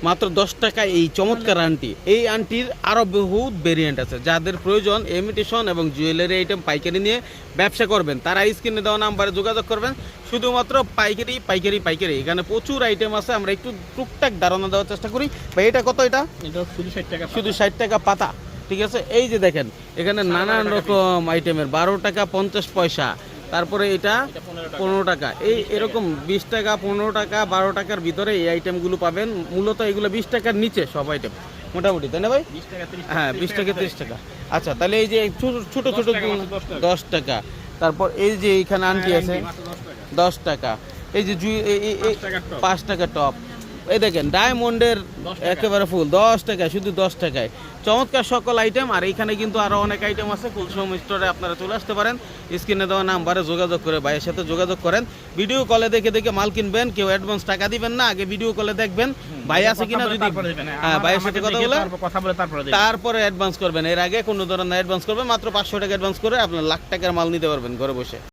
মাত্র 10 টাকা এই চমৎকার আন্টি। এই আন্টির আরও বহুত ভেরিয়েন্ট আছে। যাদের প্রয়োজন ইমিটেশন এবং জুয়েলারি আইটেম পাইকারি নিয়ে ব্যবসা করবেন তারা স্ক্রিনে দেওয়া নাম্বারে যোগাযোগ করবেন। শুধুমাত্র পাইকারি পাইকারি পাইকারি, এখানে প্রচুর আইটেম আছে। আমরা একটু টুকটাক ধারণা দেওয়ার চেষ্টা করি। ভাই এটা কত? এটা শুধু 60 টাকা, শুধু 60 টাকা পাতা, ঠিক আছে। এই যে দেখেন এখানে নানান রকম আইটেমের 12 টাকা 50 পয়সা, তারপরে এটা 15 টাকা, এই এরকম 20 টাকা 15 টাকা 12 টাকার ভিতরে এই আইটেমগুলো পাবেন। মূলত এগুলো 20 টাকার নিচে সব আইটেম মোটামুটি, তাই না ভাই? 20 টাকা 30 হ্যাঁ 20 টাকা 30 টাকা। আচ্ছা তাহলে এই যে ছোট ছোট 10 টাকা, তারপর এই যে এইখানে আন্টি আছে 10 টাকা, এই যে 5 টাকা টপ, এই দেখেন ডায়মন্ডের একেবারে ফুল 10 টাকা, শুধু 10 টাকায় চমৎকার সকল আইটেম। আর এইখানে কিন্তু আরও অনেক আইটেম আছে। কুলসুম স্টোরে আপনারা চলে আসতে পারেন, স্ক্রিনে দেওয়া নাম্বারে যোগাযোগ করে ভাইয়ের সাথে যোগাযোগ করেন। ভিডিও কলে দেখে দেখে মাল কিনবেন, কেউ অ্যাডভান্স টাকা দিবেন না, আগে ভিডিও কলে দেখবেন ভাই আছে কিনা, যদি হ্যাঁ ভাইয়ের সাথে কথা বলে তারপরে অ্যাডভান্স করবেন। এর আগে কোনো ধরনের অ্যাডভান্স করবেন, মাত্র 500 টাকা অ্যাডভান্স করে আপনার লাখ টাকার মাল নিতে পারবেন ঘরে বসে।